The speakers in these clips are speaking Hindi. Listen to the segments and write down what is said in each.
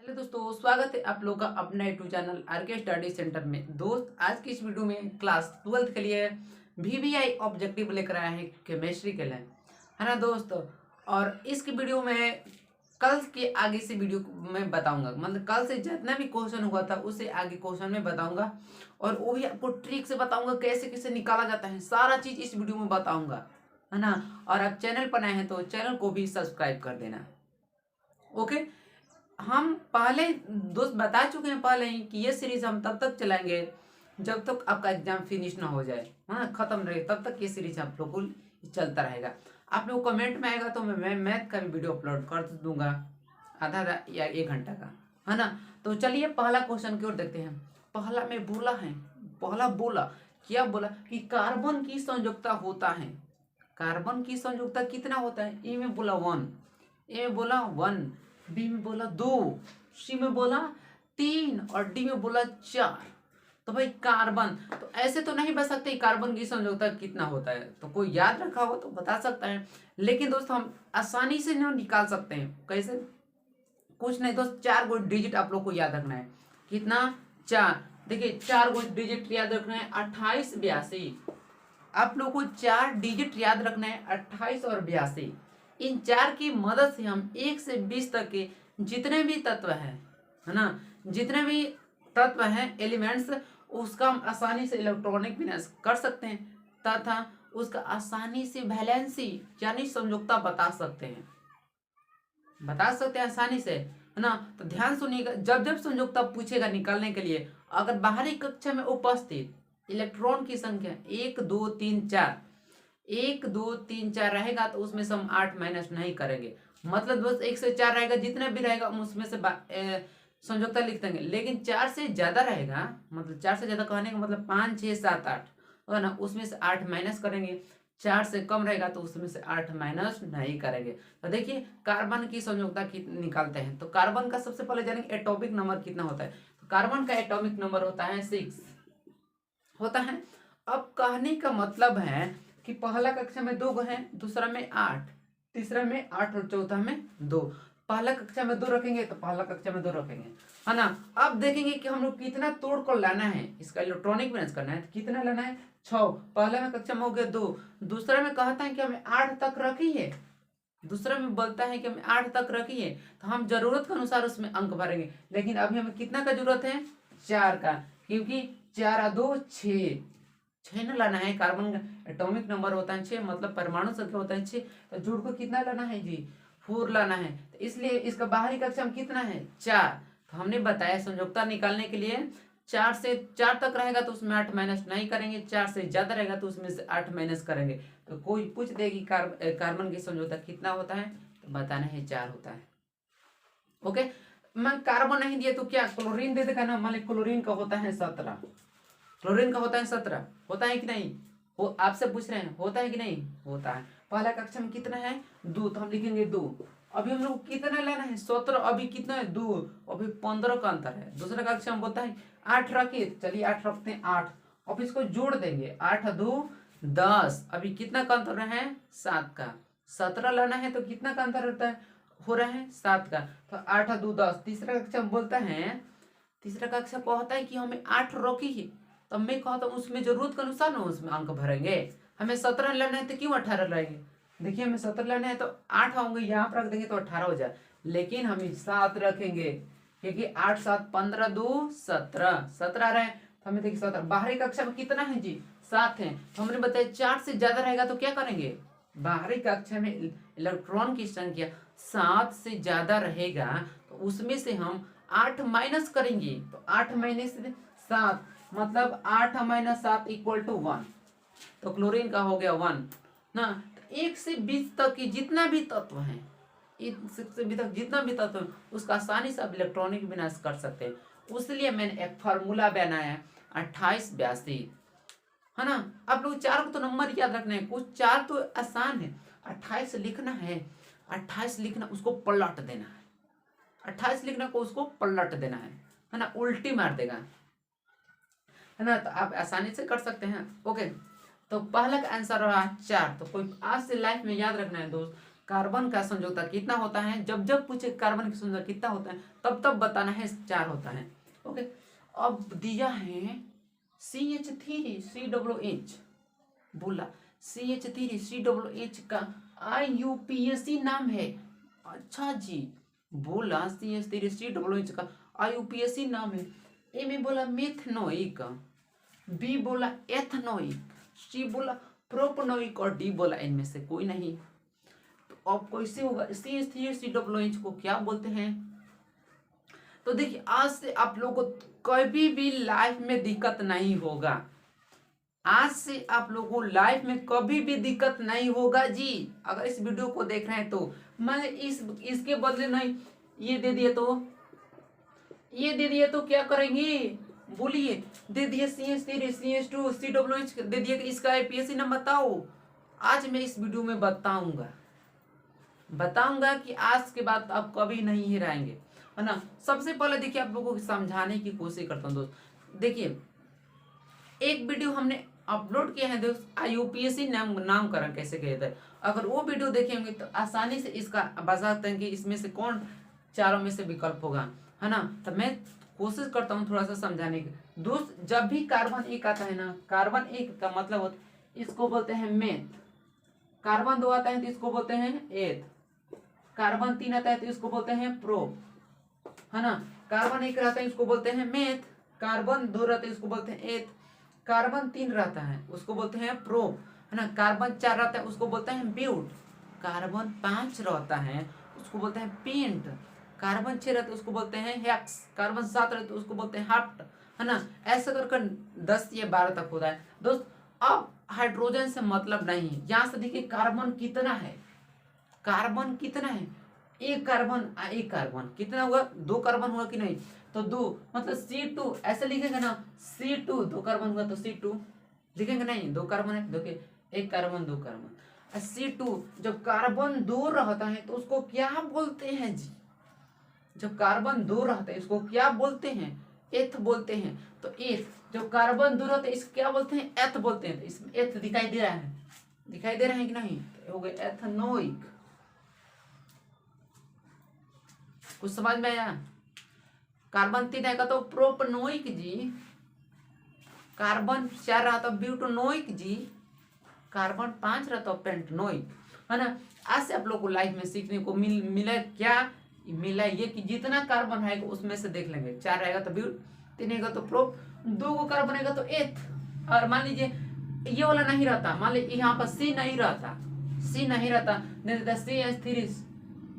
हेलो दोस्तों, स्वागत है आप लोगों का अपना YouTube channel RK study centre में। दोस्त, आज की इस वीडियो में क्लास 12th के लिए वीवीआई ऑब्जेक्टिव लेकर आया है केमिस्ट्री के लिए, है ना दोस्त। और इस वीडियो में कल के आगे से वीडियो में बताऊंगा, मतलब कल से जितना भी क्वेश्चन हुआ था उससे आगे क्वेश्चन में बताऊंगा, और वो भी आपको ट्रिक से बताऊंगा कैसे कैसे निकाला जाता है। सारा चीज इस वीडियो में बताऊंगा, है ना। और आप चैनल पर नए हैं तो चैनल को भी सब्सक्राइब कर देना। ओके, हम पहले दोस्त बता चुके हैं पहले ही कि ये सीरीज हम तब तक चलाएंगे जब तक आपका एग्जाम फिनिश ना हो जाए, हाँ, खत्म रहे तब तक ये सीरीज आप लोग को चलता रहेगा। आप लोग कमेंट में आएगा तो मैं मैथ का भी वीडियो अपलोड कर दूंगा, आधा आधा या 1 घंटा का, है ना। तो चलिए पहला क्वेश्चन की ओर देखते हैं। पहला में बोला है, पहला बोला क्या, बोला कि कार्बन की संयुक्ता होता है। कार्बन की संयुक्ता कितना होता है? ए में बोला 1, ए में बोला 1, बी में बोला 2, सी में बोला 3 और डी में बोला 4। तो भाई कार्बन, तो ऐसे तो नहीं बता सकते कार्बन की संयोजकता कितना होता है, तो कोई याद रखा हो तो बता सकता है। लेकिन दोस्त हम आसानी से नहीं निकाल सकते हैं। कैसे? कुछ नहीं दोस्त, 4 गो डिजिट आप लोग को याद रखना है। कितना? 4। देखिए 4 गो डिजिट याद रखना है, 28 82। आप लोग को 4 डिजिट याद रखना है, 28 और 82। इन 4 की मदद से हम 1 से 20 तक के जितने भी तत्व है ना, जितने भी तत्व हैं एलिमेंट्स, उसका हम आसानी से इलेक्ट्रॉनिक विन्यास कर सकते हैं तथा उसका आसानी से वैलेंसी यानी संयुक्ता बता सकते हैं आसानी से, है ना। तो ध्यान सुनिएगा, जब जब संयुक्ता पूछेगा निकालने के लिए, अगर बाहरी कक्षा में उपस्थित इलेक्ट्रॉन की संख्या 1 2 3 4, 1 2 3 4 रहेगा तो उसमें से हम 8 माइनस नहीं करेंगे। मतलब बस 1 से 4 रहेगा, जितना भी रहेगा हम उसमें से संयुक्ता लिख देंगे। लेकिन 4 से ज्यादा रहेगा, मतलब 4 से ज्यादा कहने का मतलब 5 6 7 8, है ना, उसमें से 8 माइनस करेंगे। 4 से कम रहेगा तो उसमें से 8 माइनस नहीं करेंगे। तो देखिए कार्बन की संयुक्ता निकालते हैं, तो कार्बन का सबसे पहले जानेंगे एटॉमिक नंबर कितना होता है। तो कार्बन का एटॉमिक नंबर होता है 6 होता है। अब कहने का मतलब है कि पहला कक्षा में 2 है, दूसरा में 8, तीसरा में 8 और चौथा में 2। पहला कक्षा में 2 रखेंगे तो पहला कक्षा में 2 रखेंगे, है ना। अब देखेंगे कि हम लोग कितना तोड़ कर लाना है, इसका इलेक्ट्रॉनिक बैलेंस करना है, तो कितना लाना है? 6। पहले में कक्षा में हो गया 2, दूसरा में कहता है कि हमें 8 तक रखिए, दूसरा में बोलता है कि हमें 8 तक रखिए, तो हम जरूरत के अनुसार उसमें अंक भरेंगे। लेकिन अभी हमें कितना का जरूरत है? 4 का, क्योंकि 4 और 2 6, 6 न लाना है। कार्बन का एटॉमिक नंबर होता है 6, मतलब परमाणु संख्या होता है 6, तो जोड़ को कितना लाना है जी? 4 लाना है। तो इसलिए इसका बाहरी कक्षा में कितना है? 4। तो हमने बताया संयोजकता निकालने के लिए 4 से 4 तक रहेगा तो उसमें 8 माइनस नहीं करेंगे, 4 से ज्यादा रहेगा तो उसमें से 8 माइनस करेंगे। तो कोई पूछ देगी कार्बन की संयोजकता कितना होता है, तो बताना है 4 होता है। ओके, मैं कार्बन नहीं दिया तो क्या क्लोरीन दे देगा ना। मान ली क्लोरीन का होता है 17, क्लोरीन का होता है 17, होता है कि नहीं? वो आपसे पूछ रहे हैं होता है कि नहीं? होता है। पहला कक्षा में कितना है? 2, तो हम लिखेंगे 2। अभी हम लोग कितना लेना है? 17, अभी कितना है? 2, अभी 15 का अंतर है। दूसरा कक्षा में बोलता है 8 रखिए, चलिए 8 रखते हैं 8। अब इसको जोड़ देंगे, 8 2 10, अभी कितना का अंतर है? 7 का। 17 लाना है तो कितना का अंतर होता है? हो रहा है 7 का। तो 8 2 10। तीसरा कक्षा में बोलता है, तीसरा कक्षा कहता है कि हमें 8 रखिए, तब मैं कहता हूँ उसमें जरूरत के अनुसार ना उसमें अंक भरेंगे। हमें 17 लेना है तो क्यों 18 लाएंगे? देखिए हमें 17 लेना है तो 8 होंगे, यहाँ पर रख देंगे तो 18 हो जाए। लेकिन हम 7 रखेंगे, क्योंकि 8 7 15 2 17, 17 आ रहा है। तो हमें देखिए 17 बाहरी कक्षा में कितना है जी? 7 है। तो हमने बताया 4 से ज्यादा रहेगा तो क्या करेंगे? बाहरी कक्षा में इलेक्ट्रॉन की संख्या 7 से ज्यादा रहेगा तो उसमें से हम 8 माइनस करेंगे। तो 8 माइनस 7, मतलब 8 माइनस 7 इक्वल टू 1। तो क्लोरीन का हो गया 1 ना। तो 1 से 20 तक की जितना भी तत्व है, 1 से 20 तक जितना भी तत्व है, उसका आसानी से आप इलेक्ट्रॉनिक विनाश कर सकते हैं। उसलिए मैंने एक फार्मूला बनाया 28 82, है ना। आप लोग 4 को तो नंबर याद रखना है, कुछ 4 तो आसान है। 28 लिखना है, 28 लिखना उसको पलट देना है, 28 लिखना को उसको पलट देना है ना, उल्टी मार देगा, है ना। तो आप आसानी से कर सकते हैं। ओके, तो पहला का आंसर रहा 4। तो कोई आज से लाइफ में याद रखना है दोस्त, कार्बन का संयोजकता कितना होता है, जब जब पूछे कार्बन की संयोजकता कितना होता है तब तब बताना है 4 होता है। ओके, अब दिया है CH3COOH, बोला CH3COOH का IUPAC नाम है। अच्छा जी, बोला CH3COOH का IUPAC नाम है। ए में बोला मेथनोइक, बी बोला एथनोइक, सी बोला प्रोपनोइक और डी बोला इनमें से कोई नहीं। तो अब कैसे होगा, CH3COOH को क्या बोलते हैं? तो देखिए आज से आप लोगों को कभी भी लाइफ में दिक्कत नहीं होगा, आज से आप लोगों को लाइफ में कभी भी दिक्कत नहीं होगा जी। अगर इस वीडियो को देख रहे हैं तो मैं इसके बदले नहीं ये दे दिए तो क्या करेंगे, बोलिए? दे दिए CH3 CH2 COOH दे दिए, इसका IUPAC नंबर बताओ। आज मैं इस वीडियो में बताऊंगा कि आज के बाद आप कभी नहीं हिराएंगे, है ना। सबसे पहले देखिए आप लोगों को समझाने की कोशिश करता हूँ दोस्त। देखिए एक वीडियो हमने अपलोड किया है दोस्त, IUPAC नामकरण कैसे किया था। अगर वो वीडियो देखेंगे तो आसानी से इसका बता सकते हैं कि इसमें से कौन चारों में से विकल्प होगा, है ना। तो मैं कोशिश करता हूँ थोड़ा सा समझाने की दोस्त। जब भी कार्बन 1 आता है ना, कार्बन 1 का मतलब होता है इसको बोलते हैं मेथ, कार्बन 2 आता है तो इसको बोलते हैं एथ, कार्बन 3 आता है तो इसको बोलते हैं प्रो, है ना। कार्बन 1 रहता है इसको बोलते हैं मेथ, कार्बन 2 रहता है इसको बोलते हैं एथ, कार्बन 3 रहता है उसको बोलते हैं प्रो, है ना। कार्बन 4 रहता है उसको बोलते हैं ब्यूट, कार्बन 5 रहता है उसको बोलते हैं पेंट, कार्बन 6 रहता है उसको बोलते हैं हेक्स, कार्बन 7 रहता है उसको बोलते हैं हाप्ट, है ना। ऐसा कर 10 या 12 तक होता है दोस्त। अब हाइड्रोजन से मतलब नहीं है, यहाँ से देखिए कार्बन कितना है, कार्बन कितना है, एक कार्बन कितना हुआ, 2 कार्बन हुआ कि नहीं, तो 2 मतलब C2 ऐसे लिखेंगे ना, C2 2 कार्बन हुआ तो C2 लिखेंगे नहीं, 2 कार्बन है, देखिए 1 कार्बन 2 कार्बन। C2 जब कार्बन 2 रहता है तो उसको क्या बोलते हैं जी, जब कार्बन 2 रहता है इसको क्या बोलते हैं, एथ बोलते हैं। तो एथ जब कार्बन 2 रहता है इसको क्या बोलते हैं, एथ बोलते हैं। तो इसमें एथ दिखाई दे रहा है कि नहीं, तो हो गया एथनोइक। कुछ समझ में आया? कार्बन 3 आएगा तो प्रोपनोइक जी, कार्बन 4 रहा तो ब्यूटोनोइक जी, कार्बन 5 रहा तो पेंटनोइक, है ना। आज से आप लोग को लाइफ में सीखने को मिला क्या, मिला ये कि जितना कार्बन है उसमें से देख लेंगे, 4 रहेगा तो ब्यूट, 3 रहेगा तो प्रोप, 2 को कार्बन रहेगा तो एथ, और मान लीजिए ये वाला नहीं रहता, मान लीजिए यहाँ पर C नहीं रहता, नहीं रहता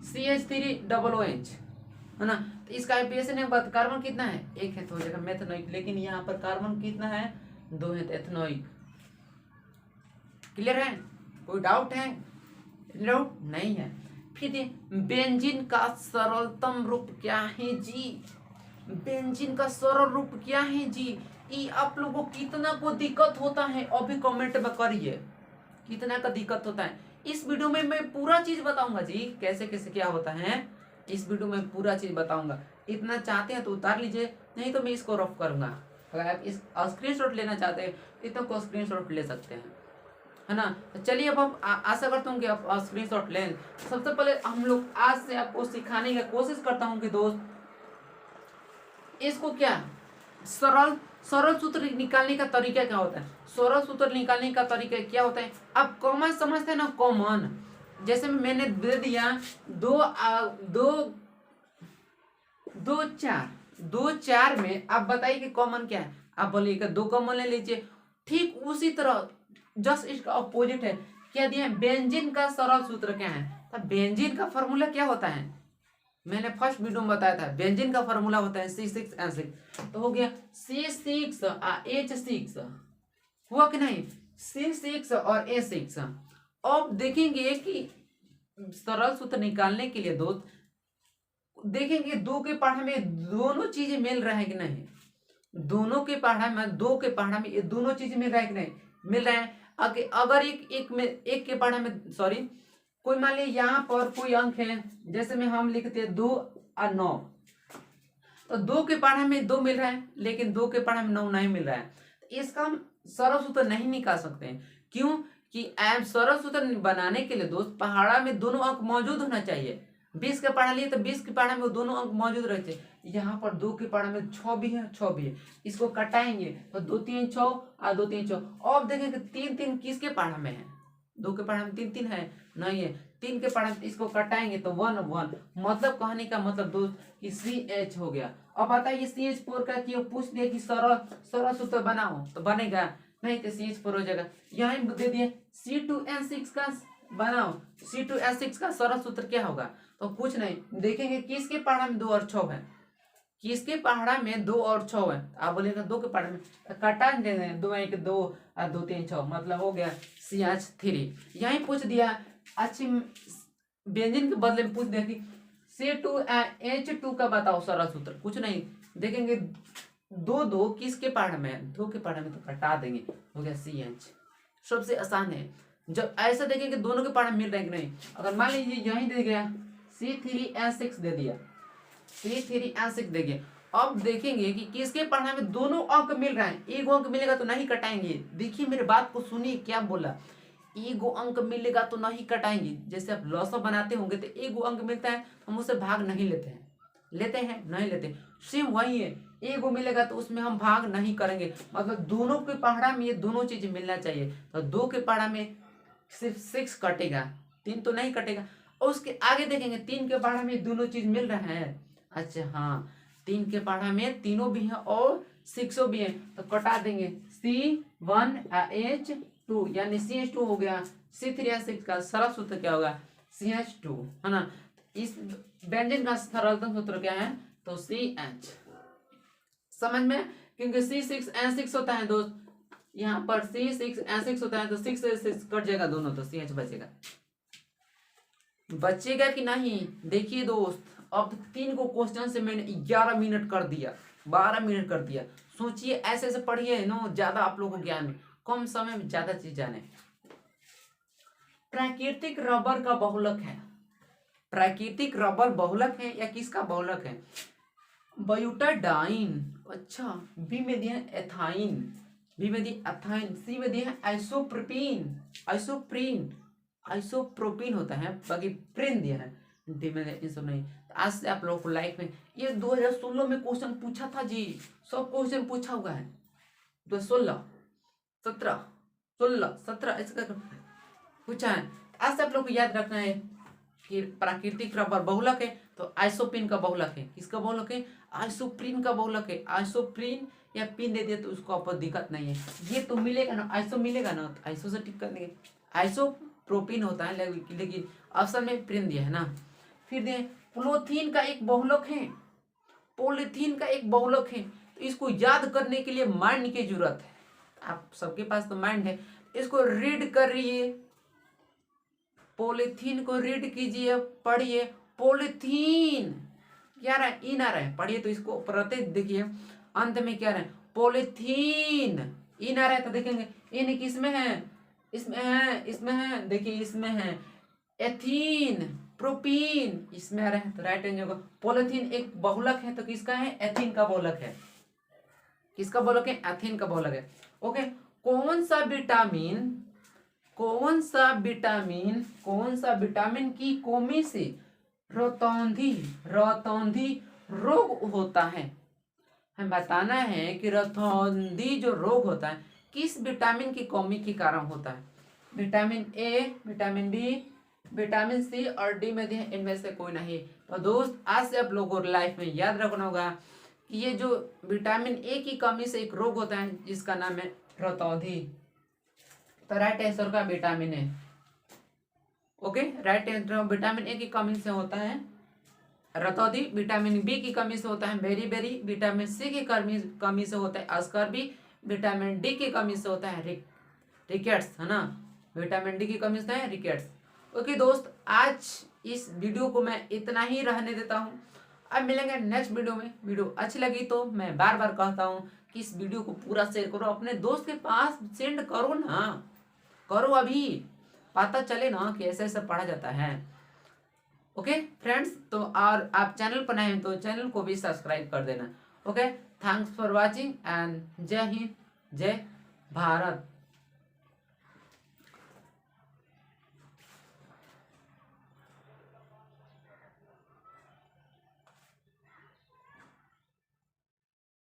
CH3OH, है ना। तो इसका IUPAC ने बात, कार्बन कितना है 1 है तो हो जाएगा मेथनोइक, लेकिन यहाँ पर कार्बन कितना है 2 है तो एथनोइक। क्लियर है? कोई डाउट है? डाउट नहीं है। फिर बेंजीन का सरलतम रूप क्या है जी, बेंजीन का सरल रूप क्या है जी, ये आप लोगों को कितना को दिक्कत होता है अभी कमेंट में करिए, कितना का दिक्कत होता है। इस वीडियो में मैं पूरा चीज बताऊंगा जी, कैसे कैसे क्या होता है, इस वीडियो में पूरा चीज बताऊंगा। इतना चाहते हैं तो उतार लीजिए, नहीं तो मैं इसको रफ करूंगा। अगर आप इस स्क्रीनशॉट लेना चाहते हैं इतना को स्क्रीनशॉट ले सकते हैं, है ना। तो चलिए अब हम आशा करता हूँ कि आप स्क्रीनशॉट लें। सबसे पहले हम लोग आज से आपको सिखाने की कोशिश करता हूँ कि दोस्त इसको क्या सरल सूत्र निकालने का तरीका क्या होता है, सरल सूत्र निकालने का तरीका क्या होता है। आप कॉमन समझते हैं ना, कॉमन, जैसे मैंने दे दिया 2 4 में आप बताइए कि कॉमन क्या है, आप बोलिएगा 2 कॉमन ले लीजिए। ठीक उसी तरह जस्ट इसका अपोजिट है, क्या दिया, बेंजीन का सरल सूत्र क्या है। तो बेंजीन का फॉर्मूला क्या होता है, मैंने फर्स्ट वीडियो में बताया था, बेंजीन का फॉर्मूला होता है C6H6, तो हो गया C6H6, हुआ कि नहीं, C6 और H6। अब देखेंगे कि सरल सूत्र निकालने के लिए दोस्त देखेंगे 2 के पढ़ा में दोनों चीजें मिल रहा है कि नहीं, दोनों के पढ़ा में 2 के पढ़ा में ये दोनों चीजें मिल रहा है कि नहीं, मिल रहा है। अगर एक के पढ़ा में सॉरी कोई मान लीजिए यहाँ पर कोई अंक है, जैसे में हम लिखते हैं 2 और 9, तो 2 के पढ़ा में 2 मिल रहा है लेकिन 2 के पढ़ा में 9 नहीं मिल रहा है, तो इसका हम सरल सूत्र नहीं निकाल सकते हैं। क्यों? कि एम सरल सूत्र बनाने के लिए दोस्त पहाड़ा में दोनों अंक मौजूद होना चाहिए। 20 के पहाड़ा लिए तो 20 के पहाड़ा में वो दोनों अंक मौजूद रहते हैं। यहाँ पर 2 के पहाड़ा में 6 भी है, 6 भी है, इसको कटाएंगे तो 2 3 6 और 2 3 6। अब देखेंगे 3 3 किसके पहाड़ा में है? 2 के पहाड़ा में 3 3 है नहीं है, 3 के पहाड़ा में इसको कटाएंगे तो 1 1। मतलब कहने का मतलब दोस्त कि CH हो गया। अब बताइए CH4 का क्यों पूछ दिया कि सरल सरल सूत्र बनाओ तो बनेगा नहीं, तो CH4 हो जाएगा। यहाँ दे दिए C2N6 का बनाओ, C2N6 का सरल सूत्र क्या होगा? तो कुछ नहीं, देखेंगे किसके पहाड़ा में 2 और 6 है, किसके पहाड़ा में 2 और 6 है। आप बोलेगा 2 के पहाड़ा में कटा दे दें, 2 1 2 और 2 3 6, मतलब हो गया CH3। यहीं पूछ दिया अच्छी व्यंजन के बदले में पूछ दिया कि C2H2 का बताओ सरल सूत्र। कुछ नहीं, देखेंगे 2 2 किसके पहाड़ में है? 2 के पहाड़ में तो कटा देंगे, हो गया CH। सबसे आसान है। जब ऐसा देखेंगे दोनों के पहाड़ मिल रहे हैं कि नहीं, अगर मान लीजिए यहीं दे गया C3N6 दे दिया, C3N6 दे गया। अब देखेंगे कि किसके पहाड़ में दोनों अंक मिल रहे हैं, एक अंक मिलेगा तो नहीं कटाएंगे। देखिए मेरे बात को सुनिए, क्या बोला, एगो अंक मिलेगा तो नहीं कटाएंगे। जैसे आप लॉस बनाते होंगे तो एगो अंक मिलता है हम उससे भाग नहीं लेते हैं, लेते हैं नहीं लेते, सेम वही है। एगो मिलेगा तो उसमें हम भाग नहीं करेंगे, मतलब दोनों के पहाड़ा में ये दोनों चीज मिलना चाहिए। तो 2 के पहाड़ा में सिर्फ 6 कटेगा, 3 तो नहीं कटेगा। और उसके आगे देखेंगे 3 के पहाड़ा में दोनों चीज मिल रहा है। अच्छा हाँ, 3 के पहाड़ा में तीनों भी है और 6 भी है, तो कटा देंगे C1H2 यानी CH2 हो गया। C3H6 का सरल सूत्र क्या होगा? CH2 है ना। इस व्यंजन का सरलतम सूत्र क्या है? तो CH। समझ में? क्योंकि C6N6 होता है दोस्त, यहाँ पर C6N6 होता है तो 6 से 6 कट जाएगा दोनों, तो CH बचेगा। बचेगा कि नहीं? देखिए दोस्त, अब 3 को क्वेश्चन से मैंने 11 मिनट कर दिया, 12 मिनट कर दिया। सोचिए ऐसे ऐसे पढ़िए नो, ज्यादा आप लोगों को ज्ञान में, कम समय में ज्यादा चीज जाने। प्राकृतिक रबर का बहुलक है, प्राकृतिक रबर बहुलक है या किसका बहुलक है? ब्यूटाडाइन। अच्छा, बी में दिया है एथाइन, बी में दिया एथाइन, सी में दिया है आइसोप्रोपीन, आइसोप्रीन, आइसोप्रोपीन होता है, बाकी प्रिन दिया है, डी में इन सब नहीं। आज से आप लोगों को लाइफ में ये 2016 में क्वेश्चन पूछा था जी, सब क्वेश्चन पूछा हुआ है 2016 17 16 17 ऐसा पूछा है। आज से आप लोग को याद रखना है कि प्राकृतिक रबर बहुलक है तो आइसोप्रीन का बहुलक है, किसका बहुलक है? आइसोप्रीन का बहुलक है। आइसोप्रीन या पिन दे दिया तो उसको आपको दिक्कत नहीं है, ये तो मिलेगा ना, आइसो मिलेगा ना, तो आइसो से टिक कर देंगे। आइसोप्रोपीन होता है लेकिन ऑप्शन में प्रिन दिया है ना। फिर दे पोलोथीन का एक बहुलक है, पॉलीथीन का एक बहुलक है। तो इसको याद करने के लिए माइंड की जरूरत है, आप सबके पास तो माइंड है, इसको रीड करिए, पॉलीथीन को रीड कीजिए, पढ़िए। पॉलीथीन क्या रहा है? इन आ रहा है, पढ़िए तो इसको प्रत्यय देखिए अंत में क्या रहा है? पॉलीथीन। इन आ रहा है तो देखेंगे इन किसमें है? इसमें है, इसमें है, देखिए इसमें है एथीन, प्रोपीन, इसमें आ रहा है तो राइट आंसर होगा। पॉलीथीन एक बहुलक है तो किसका है? एथीन का बहुलक है। किसका बहुलक है? एथीन का बहुलक है। ओके, कौन सा विटामिन, कौन सा विटामिन, कौन सा विटामिन की कमी से रतौंधी, रतौंधी रोग होता है? हमें बताना है कि रतौंधी जो रोग होता है किस विटामिन की कमी के कारण होता है? Vitamin A, vitamin B, vitamin C और डी में दिए, इनमें से कोई नहीं। तो दोस्त आज से आप लोगों को लाइफ में याद रखना होगा कि ये जो विटामिन ए की कमी से एक रोग होता है जिसका नाम है रतौंधी। तो राइट आंसर का vitamin A. Okay, right answer vitamin A की कमी से होता है रतौंधी, विटामिन बी की कमी से होता है बेरी, विटामिन सी की कमी से होता है अस्कर्बी, विटामिन डी की कमी से होता है रिकेट्स, है ना। विटामिन डी की कमी से है रिकेट्स। ओके दोस्त, आज इस वीडियो को मैं इतना ही रहने देता हूँ, अब मिलेंगे नेक्स्ट वीडियो में। वीडियो अच्छी लगी तो मैं बार बार कहता हूँ कि इस वीडियो को पूरा शेयर करो, अपने दोस्त के पास सेंड करो ना, करो अभी, पता चले ना कि ऐसे ऐसे पढ़ा जाता है। ओके फ्रेंड्स, तो और आप चैनल पर नए हैं तो चैनल को भी सब्सक्राइब कर देना। Okay, thanks for watching and जय हिंद, जय भारत।